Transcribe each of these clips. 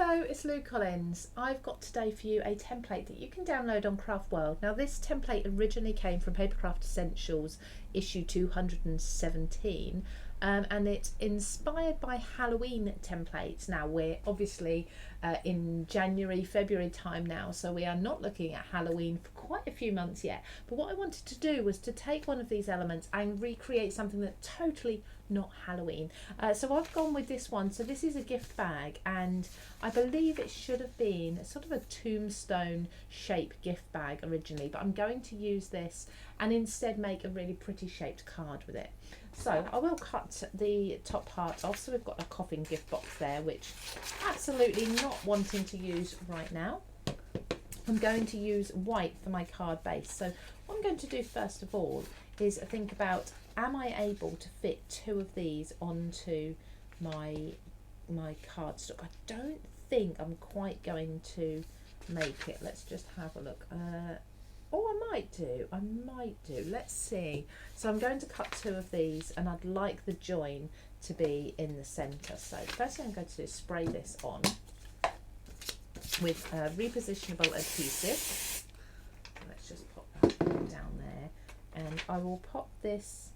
Hello, it's Lou Collins. I've got today for you a template that you can download on Craft World. Now this template originally came from Papercraft Essentials issue 217 and it's inspired by Halloween templates. Now we're obviously in January, February time now, so we are not looking at Halloween for quite a few months yet. But what I wanted to do was to take one of these elements and recreate something that's totally not Halloween. So I've gone with this one. So this is a gift bag, and I believe it should have been sort of a tombstone shape gift bag originally, but I'm going to use this and instead make a really pretty shaped card with it. So I will cut the top part off. So we've got a coffin gift box there, which absolutely not wanting to use right now. I'm going to use white for my card base. So what I'm going to do first of all is think about, am I able to fit two of these onto my cardstock? I don't think I'm quite going to make it. Let's just have a look. Oh, I might do. Let's see. So I'm going to cut two of these, and I'd like the join to be in the centre. So the first thing I'm going to do is spray this on with repositionable adhesive. Let's just pop that down there, and I will pop this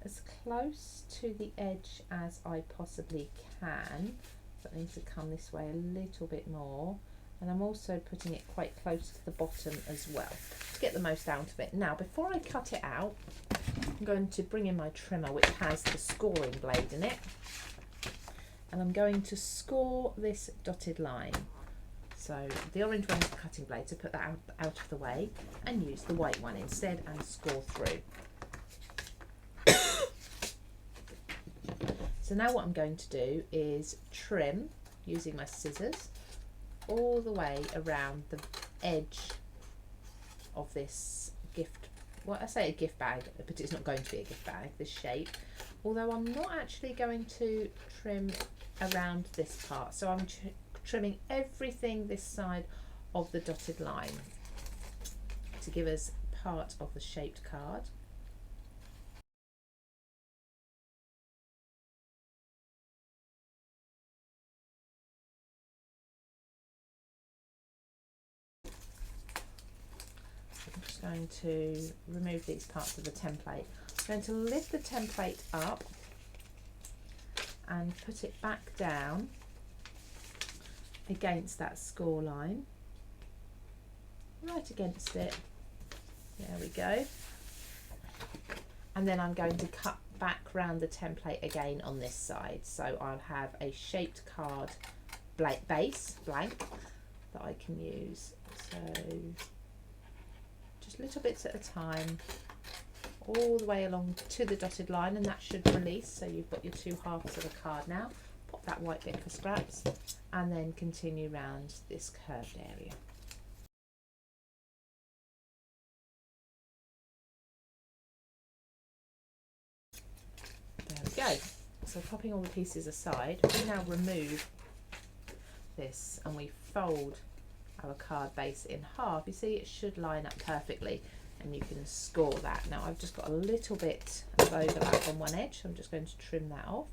as close to the edge as I possibly can. So it needs to come this way a little bit more, and I'm also putting it quite close to the bottom as well to get the most out of it. Now before I cut it out, I'm going to bring in my trimmer, which has the scoring blade in it, and I'm going to this dotted line. So the orange one is the cutting blade, so put that out of the way and use the white one instead and score through. So now what I'm going to do is trim using my scissors all the way around the edge of this gift, well, I say a gift bag, but it's not going to be a gift bag, this shape, although I'm not actually going to trim around this part. So I'm trimming everything this side of the dotted line to give us part of the shaped card. I'm just going to remove these parts of the template. I'm going to lift the template up and put it back down against that score line, right against it. There we go. And then I'm going to cut back round the template again on this side. So I'll have a shaped card base, blank, that I can use. So just little bits at a time, all the way along to the dotted line, and that should release. So you've got your two halves of a card now. Pop that white bit for scraps, and then continue round this curved area. There we go. So popping all the pieces aside, we now remove this and we fold our card base in half. You see it should line up perfectly, and you can score that. Now I've just got a little bit of overlap on one edge, so I'm just going to trim that off.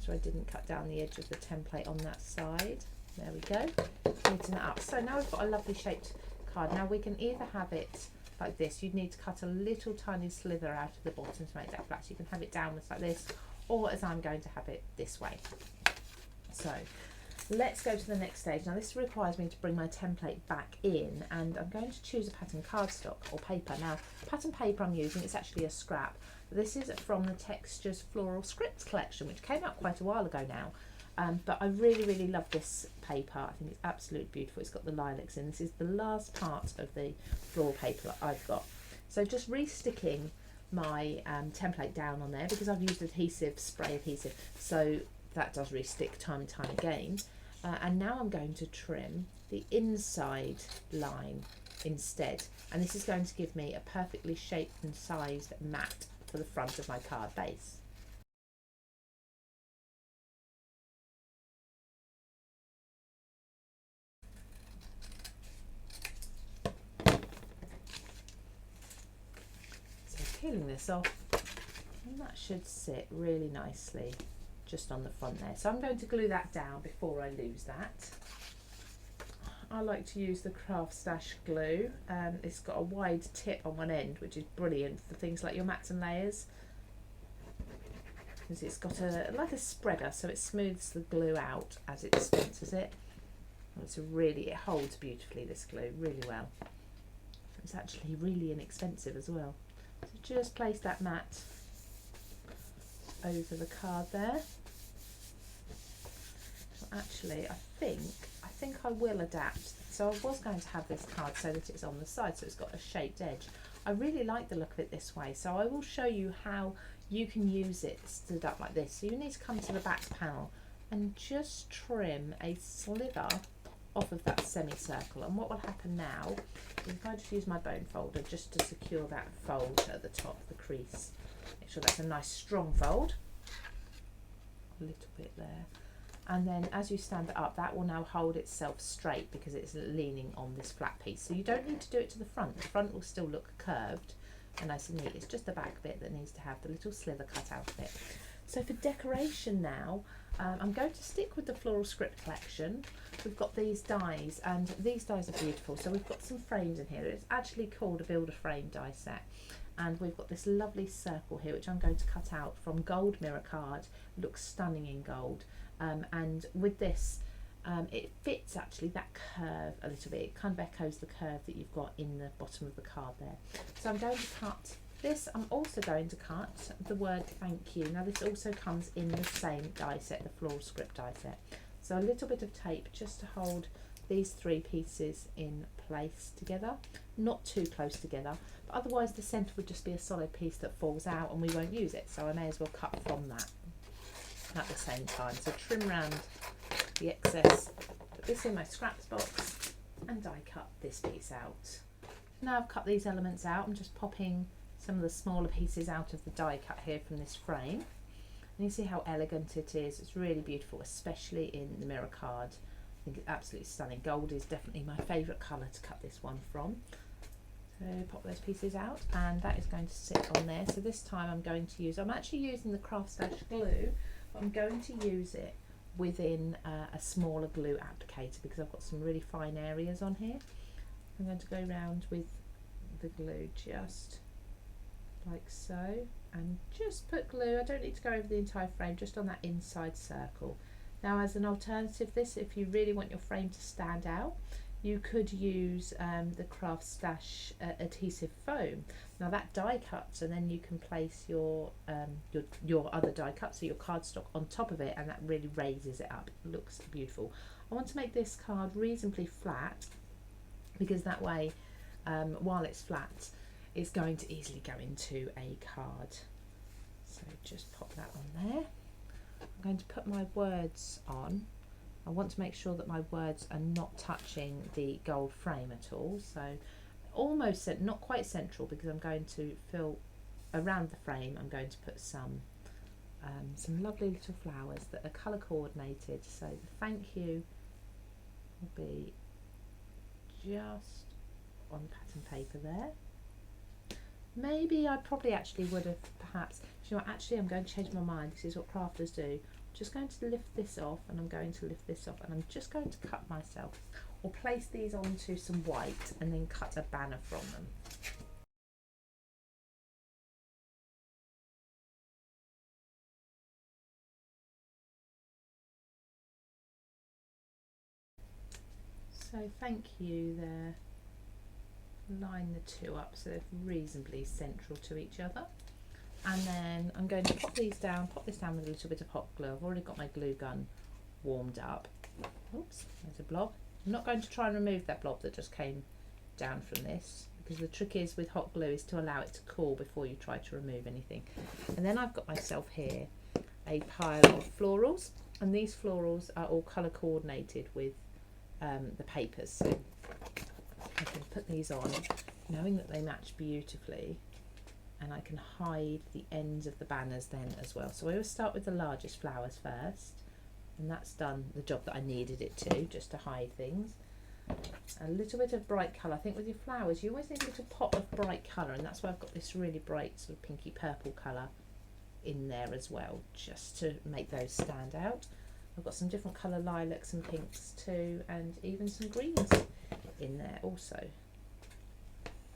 So I didn't cut down the edge of the template on that side. There we go, neaten it up. So now we've got a lovely shaped card. Now we can either have it like this, you'd need to cut a little tiny slither out of the bottom to make that flat. So you can have it downwards like this, or as I'm going to have it this way. So let's go to the next stage. Now this requires me to bring my template back in, and I'm going to choose a pattern cardstock or paper. Now pattern paper I'm using, it's actually a scrap. This is from the Textures Floral Scripts collection, which came out quite a while ago now. But I really love this paper. I think it's absolutely beautiful. It's got the lilacs in. This is the last part of the floral paper that I've got. So just re-sticking my template down on there, because I've used adhesive, spray adhesive, so that does re-stick time and time again. And now I'm going to trim the inside line instead. And this is going to give me a perfectly shaped and sized mat for the front of my card base. So peeling this off, and that should sit really nicely just on the front there. So I'm going to glue that down before I lose that. I like to use the Craft Stash glue. It's got a wide tip on one end, which is brilliant for things like your mats and layers, because it's got like a spreader, so it smooths the glue out as it dispensers it. It holds beautifully, this glue, really well. It's actually really inexpensive as well. So just place that mat over the card there. So actually, I think I will adapt. So I was going to have this card so that it's on the side, so it's got a shaped edge. I really like the look of it this way, so I will show you how you can use it stood up like this. So you need to come to the back panel and just trim a sliver off of that semicircle. And what will happen now is if I just use my bone folder just to secure that fold at the top, the crease. Make sure that's a nice strong fold. A little bit there. And then as you stand it up, that will now hold itself straight because it's leaning on this flat piece. So you don't need to do it to the front. The front will still look curved and nice and neat. It's just the back bit that needs to have the little slither cut out of it. So for decoration now, I'm going to stick with the Floral Script collection. We've got these dies, and these dies are beautiful. So we've got some frames in here. It's actually called a Build a Frame die set. And we've got this lovely circle here, which I'm going to cut out from gold mirror card. It looks stunning in gold. And with this, it fits actually that curve a little bit. It kind of echoes the curve that you've got in the bottom of the card there. So I'm going to cut this. I'm also going to cut the word thank you. Now this also comes in the same die set, the Floral Script die set. So a little bit of tape just to hold these three pieces in place together, not too close together, but otherwise the centre would just be a solid piece that falls out and we won't use it. So I may as well cut from that at the same time. So trim round the excess, put this in my scraps box and die cut this piece out. Now I've cut these elements out, I'm just popping some of the smaller pieces out of the die cut here from this frame. And you see how elegant it is. It's really beautiful, especially in the mirror card. I think it's absolutely stunning. Gold is definitely my favourite colour to cut this one from. So pop those pieces out and that is going to sit on there. So this time I'm actually using the Craft Stash glue, but I'm going to use it within a smaller glue applicator because I've got some really fine areas on here. I'm going to go around with the glue just like so and just put glue. I don't need to go over the entire frame, just on that inside circle. Now as an alternative to this, if you really want your frame to stand out, you could use the Craft Stash adhesive foam. Now that die cuts and then you can place your other die cut, so your cardstock on top of it, and that really raises it up. It looks beautiful. I want to make this card reasonably flat because that way while it's flat it's going to easily go into a card. So just pop that on there. I'm going to put my words on. I want to make sure that my words are not touching the gold frame at all. So almost, not quite central, because I'm going to fill around the frame. I'm going to put some lovely little flowers that are colour coordinated. So the thank you will be just on pattern paper there. Maybe I probably actually would have perhaps, you know what, actually I'm going to change my mind. This is what crafters do. I'm just going to lift this off, and I'm going to lift this off, and I'm just going to cut myself, or place these onto some white and then cut a banner from them. So thank you there. Line the two up so they're reasonably central to each other, and then I'm going to pop these down, pop this down with a little bit of hot glue. I've already got my glue gun warmed up. Oops, there's a blob. I'm not going to try and remove that blob that just came down from this, because the trick is with hot glue is to allow it to cool before you try to remove anything. And then I've got myself here a pile of florals, and these florals are all colour coordinated with the papers. So I can put these on knowing that they match beautifully, and I can hide the ends of the banners then as well. So I always start with the largest flowers first, and that's done the job that I needed it to, just to hide things. A little bit of bright colour. I think with your flowers you always need a little pop of bright colour, and that's why I've got this really bright sort of pinky purple colour in there as well, just to make those stand out. I've got some different colour lilacs and pinks too, and even some greens in there also.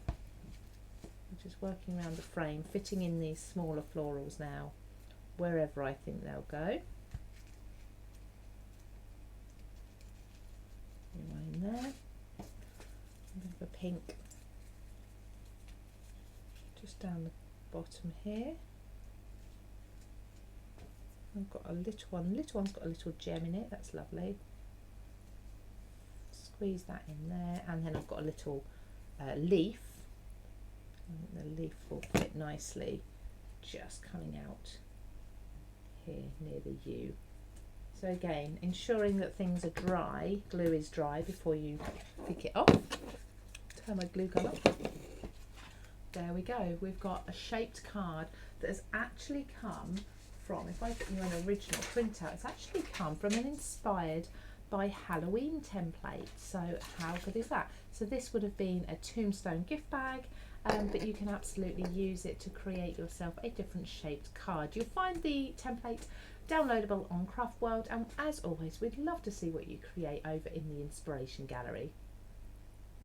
I'm just working around the frame, fitting in these smaller florals now, wherever I think they'll go. One in there, a bit of a pink just down the bottom here. I've got a little one, the little one's got a little gem in it, that's lovely. Squeeze that in there, and then I've got a little leaf. I think the leaf will fit nicely just coming out here near the U. So again, ensuring that things are dry, glue is dry before you pick it off. Turn my glue gun off. There we go, we've got a shaped card that has actually come from, if I put you an original printout, it's actually come from an inspired by Halloween template. So how good is that? So this would have been a tombstone gift bag, but you can absolutely use it to create yourself a different shaped card. You'll find the template downloadable on Craft World, and as always, we'd love to see what you create over in the inspiration gallery.